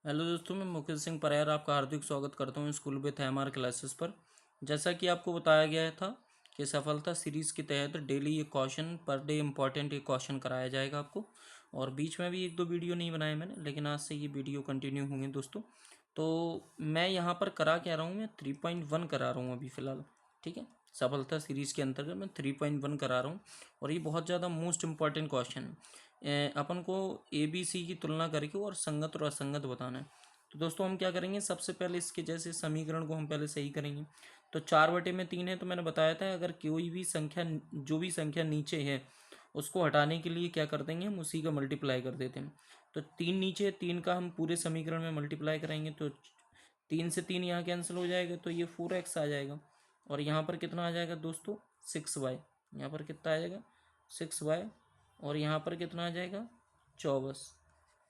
Hello दोस्तों, मैं मुकेश सिंह परयार आपका हार्दिक स्वागत करता हूं स्कूल विथ एमआर क्लासेस पर। जैसा कि आपको बताया गया था कि सफलता सीरीज़ के तहत डेली ये क्वेश्चन पर डे इम्पॉर्टेंट ये क्वेश्चन कराया जाएगा आपको। और बीच में भी एक दो वीडियो नहीं बनाए मैंने, लेकिन आज से ये वीडियो कंटिन्यू होंगे दोस्तों। तो मैं यहाँ पर करा क्या रहा हूँ, मैं 3.1 करा रहा हूँ अभी फ़िलहाल। ठीक है, सफलता सीरीज़ के अंतर्गत मैं 3.1 करा रहा हूँ। और ये बहुत ज़्यादा मोस्ट इम्पॉर्टेंट क्वेश्चन है। अपन को ABC की तुलना करके और संगत और असंगत बताना है। तो दोस्तों हम क्या करेंगे, सबसे पहले इसके जैसे समीकरण को हम पहले सही करेंगे। तो 4/3 है, तो मैंने बताया था अगर कोई भी संख्या, जो भी संख्या नीचे है उसको हटाने के लिए क्या कर देंगे, हम उसी का मल्टीप्लाई कर देते हैं। तो 3 नीचे है, 3 का हम पूरे समीकरण में मल्टीप्लाई करेंगे तो 3 से 3 यहाँ कैंसिल हो जाएगा, तो ये 4x आ जाएगा। और यहाँ पर कितना आ जाएगा दोस्तों, 6y। यहाँ पर कितना आ जाएगा, 6y। और यहाँ पर कितना आ जाएगा, 24।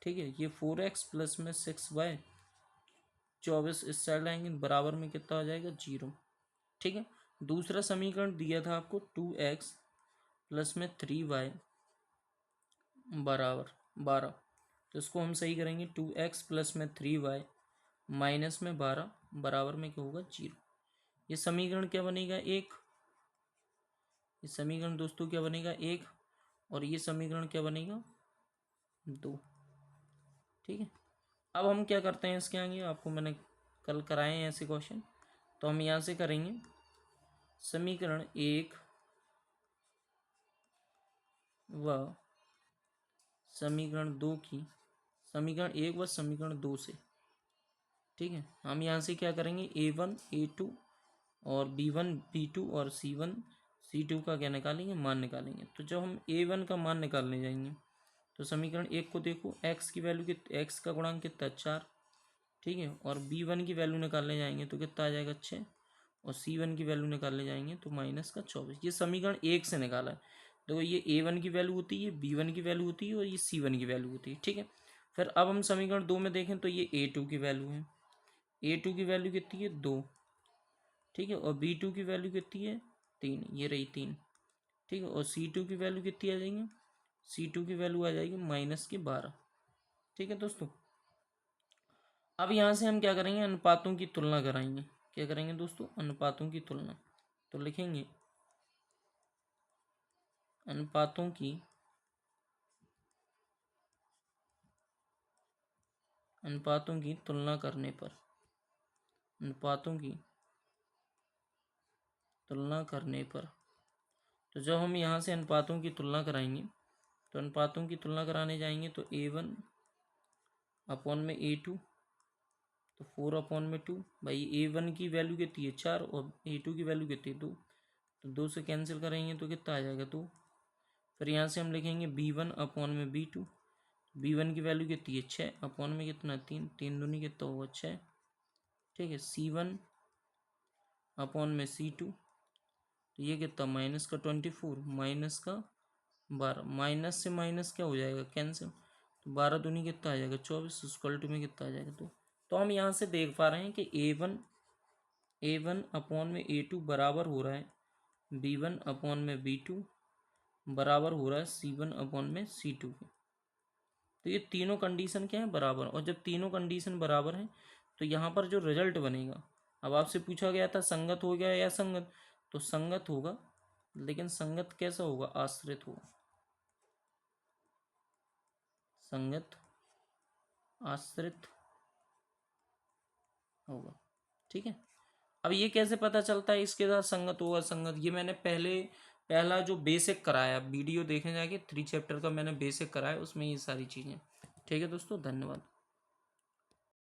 ठीक है, ये 4x प्लस में 6y, 24 इस साइड लाएंगे, बराबर में कितना आ जाएगा, 0। ठीक है, दूसरा समीकरण दिया था आपको 2x प्लस में 3y बराबर 12। तो इसको हम सही करेंगे, 2x प्लस में 3y माइनस में 12 बराबर में क्या होगा, 0। ये समीकरण क्या बनेगा, 1। ये समीकरण दोस्तों क्या बनेगा, 1। और ये समीकरण क्या बनेगा, 2। ठीक है, अब हम क्या करते हैं इसके आगे, आपको मैंने कल कराए हैं ऐसे क्वेश्चन, तो हम यहाँ से करेंगे समीकरण 1 व समीकरण 2 की, समीकरण 1 व समीकरण 2 से। ठीक है, हम यहाँ से क्या करेंगे, A1 A2 और B1 B2 और C1 C2 का क्या निकालेंगे, मान निकालेंगे। तो जब हम A1 का मान निकालने जाएंगे तो समीकरण 1 को देखो, x की वैल्यू x का गुणांक कितना, 4। ठीक है, और B1 की वैल्यू निकालने जाएंगे तो कितना आ जाएगा, 6। और C1 की वैल्यू निकालने जाएंगे तो माइनस का 24। ये समीकरण 1 से निकाला है। तो ये A1 की वैल्यू होती है, B1 की वैल्यू होती है और ये C1 की वैल्यू होती है। ठीक है, फिर अब हम समीकरण 2 में देखें तो ये A2 की वैल्यू है। A2 की वैल्यू कितनी है, 2। ठीक है, और B2 की वैल्यू कितनी है, 3। ये रही 3। ठीक है, और C2 की वैल्यू कितनी आ जाएगी, C2 की वैल्यू आ जाएगी माइनस की 12। ठीक है दोस्तों, अब यहाँ से हम क्या करेंगे, अनुपातों की तुलना कराएंगे। क्या करेंगे दोस्तों, अनुपातों की तुलना। तो लिखेंगे अनुपातों की तुलना करने पर, अनुपातों की तुलना करने पर। तो जब हम यहाँ से अनुपातों की तुलना कराएंगे, तो अनुपातों की तुलना कराने जाएंगे तो A1 अपॉन में A2, तो 4 अपॉन में 2। भाई A1 की वैल्यू कितनी है, 4, और A2 की वैल्यू कितनी है, 2। तो 2 से कैंसिल करेंगे तो कितना आ जाएगा, 2। फिर यहाँ से हम लिखेंगे B1 अपॉन में B2। B1 की वैल्यू कितनी है, 6 अपॉन में कितना, 3। 3 दूनी कितना होगा, 6। ठीक है, C1 अपॉन में C2। तो ये कितना, माइनस का 24 माइनस का 12। माइनस से माइनस क्या हो जाएगा, कैंसिल। तो 12 दूनी कितना आ जाएगा, 24। इक्वल टू में कितना आ जाएगा, 2। तो हम यहाँ से देख पा रहे हैं कि A1 अपॉन में A2 बराबर हो रहा है B1 अपॉन में B2 बराबर हो रहा है C1 अपॉन में C2 के। तो ये तीनों कंडीशन क्या है, बराबर। और जब तीनों कंडीशन बराबर हैं तो यहाँ पर जो रिजल्ट बनेगा, अब आपसे पूछा गया था संगत हो गया या संगत, तो संगत होगा। लेकिन संगत कैसा होगा, आश्रित होगा। संगत आश्रित होगा। ठीक है, अब ये कैसे पता चलता है इसके साथ संगत होगा संगत, ये मैंने पहला जो बेसिक कराया, वीडियो देखने जाके 3 चैप्टर का मैंने बेसिक कराया, उसमें ये सारी चीज़ें। ठीक है दोस्तों, धन्यवाद।